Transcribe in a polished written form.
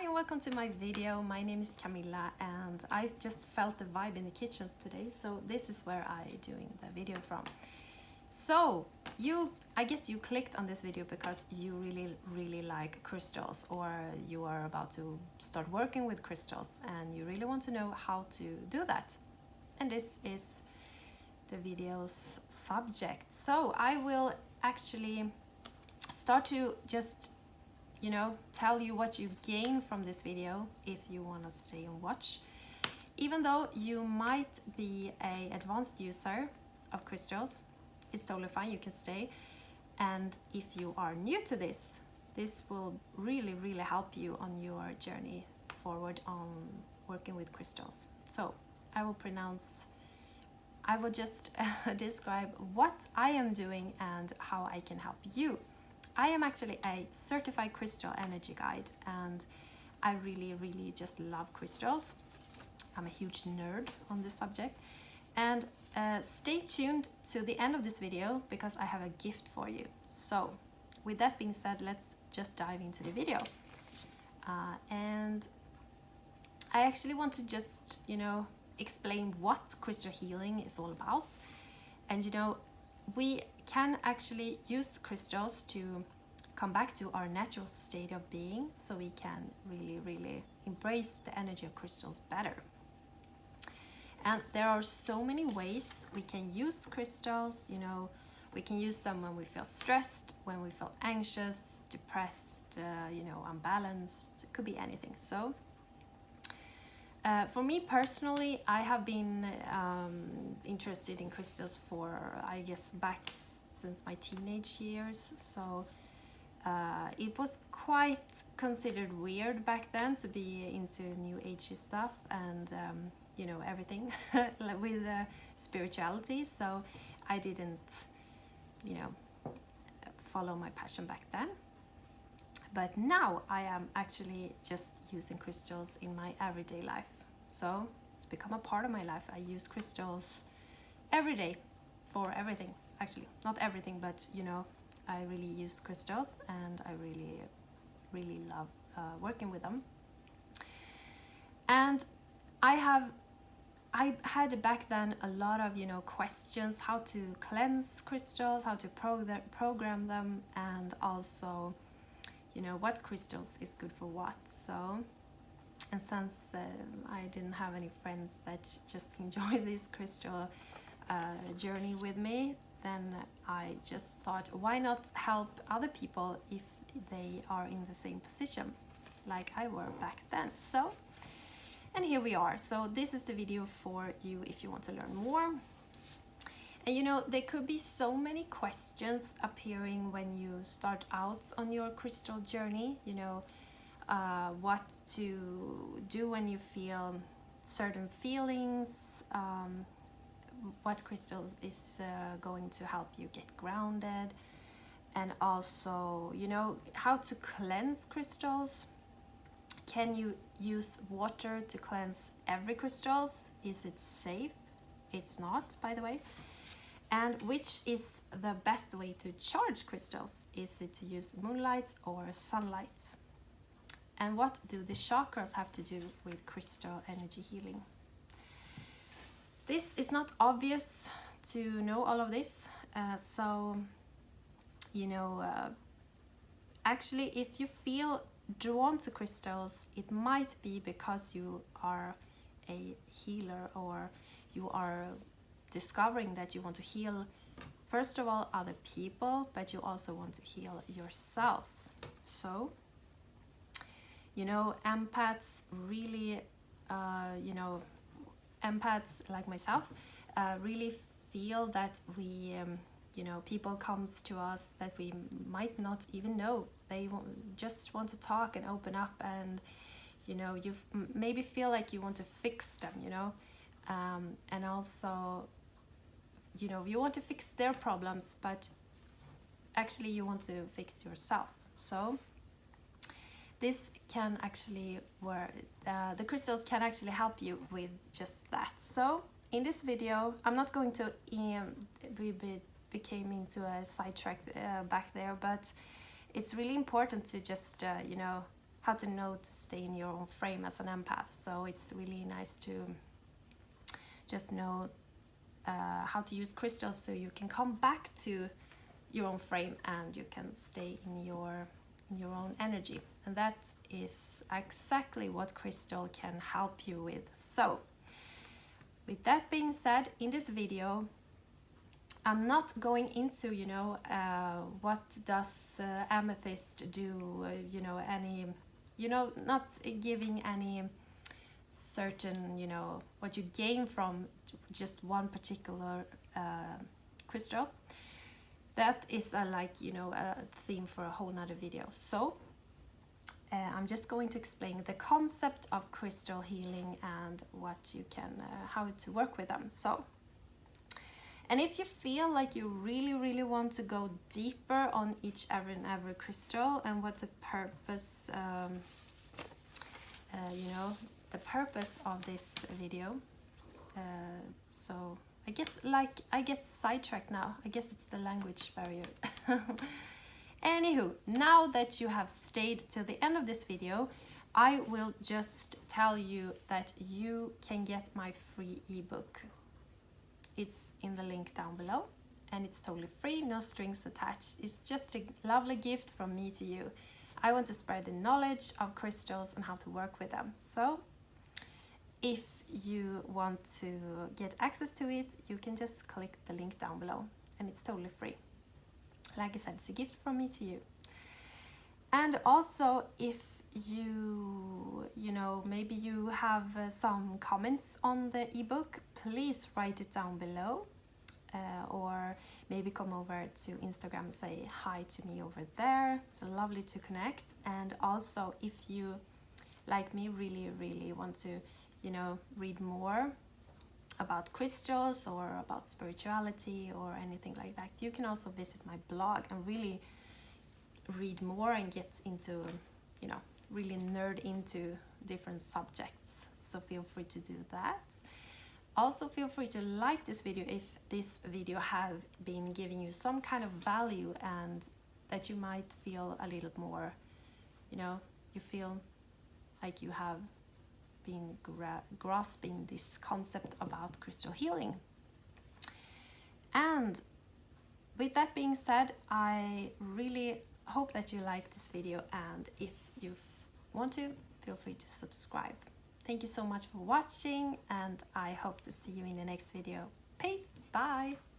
Hi and welcome to my video. My name is Camilla and I just felt the vibe in the kitchen today, so this is where I'm doing the video from. So I guess you clicked on this video because you really like crystals, or you are about to start working with crystals and you really want to know how to do that. And this is the video's subject. So I will actually start to just tell you what you gain from this video if you want to stay and watch. Even though you might be an advanced user of crystals, it's totally fine, you can stay. And if you are new to this will really help you on your journey forward on working with crystals. So I will just describe what I am doing and how I can help you. I am actually a certified crystal energy guide and I really just love crystals. I'm a huge nerd on this subject. And stay tuned to the end of this video because I have a gift for you. So with that being said, let's just dive into the video. And I actually want to just, explain what crystal healing is all about. And we can actually use crystals to come back to our natural state of being, so we can really embrace the energy of crystals better. And there are so many ways we can use crystals. We can use them when we feel stressed, when we feel anxious, depressed, unbalanced. It could be anything. So for me personally, I have been interested in crystals for, I guess, back since my teenage years. So it was quite considered weird back then to be into new agey stuff and everything with spirituality. So I didn't follow my passion back then. But now I am actually just using crystals in my everyday life. So it's become a part of my life. I use crystals every day for everything. Actually, not everything, but I really use crystals and I really love working with them. And I had back then a lot of questions how to cleanse crystals, how to program them, and also what crystals is good for what. So, and since I didn't have any friends that just enjoy this crystal journey with me, then I just thought, why not help other people if they are in the same position like I were back then. So, and here we are. So this is the video for you if you want to learn more. And there could be so many questions appearing when you start out on your crystal journey. What to do when you feel certain feelings, what crystals is going to help you get grounded, and also how to cleanse crystals. Can you use water to cleanse every crystals? Is it safe? It's not, by the way. And which is the best way to charge crystals? Is it to use moonlight or sunlight? And what do the chakras have to do with crystal energy healing? This is not obvious to know all of this. Actually, if you feel drawn to crystals, it might be because you are a healer, or you are discovering that you want to heal, first of all, other people, but you also want to heal yourself. So, empaths really, empaths like myself really feel that we, people comes to us that we might not even know. They just want to talk and open up, and you maybe feel like you want to fix them, and also you want to fix their problems, but actually you want to fix yourself. So this can actually work, the crystals can actually help you with just that. So in this video, I'm not going to we became into a sidetrack back there, but it's really important to just how to know to stay in your own frame as an empath. So it's really nice to just know how to use crystals so you can come back to your own frame and you can stay in your own energy. And that is exactly what crystal can help you with. So with that being said, in this video I'm not going into, you know, what does amethyst do, you know, any, you know, not giving any certain, you know, what you gain from just one particular crystal. That is a, like, you know, a theme for a whole nother video. So I'm just going to explain the concept of crystal healing and what you can, how to work with them. So, and if you feel like you really want to go deeper on each and every crystal and what the purpose, you know, the purpose of this video, so I get sidetracked now. I guess it's the language barrier. Anywho, now that you have stayed till the end of this video, I will just tell you that you can get my free ebook. It's in the link down below and it's totally free, no strings attached. It's just a lovely gift from me to you. I want to spread the knowledge of crystals and how to work with them. So if you want to get access to it, you can just click the link down below and it's totally free. Like I said, it's a gift from me to you. And also, if you know, maybe you have some comments on the ebook, please write it down below, or maybe come over to Instagram and say hi to me over there. It's lovely to connect. And also, if you, like me, really want to, you know, read more about crystals or about spirituality or anything like that, you can also visit my blog and really read more and get into, you know, really nerd into different subjects. So feel free to do that. Also feel free to like this video if this video have been giving you some kind of value and that you might feel a little more, you know, you feel like you have been grasping this concept about crystal healing. And with that being said, I really hope that you like this video, and if you want to, feel free to subscribe. Thank you so much for watching, and I hope to see you in the next video. Peace, bye!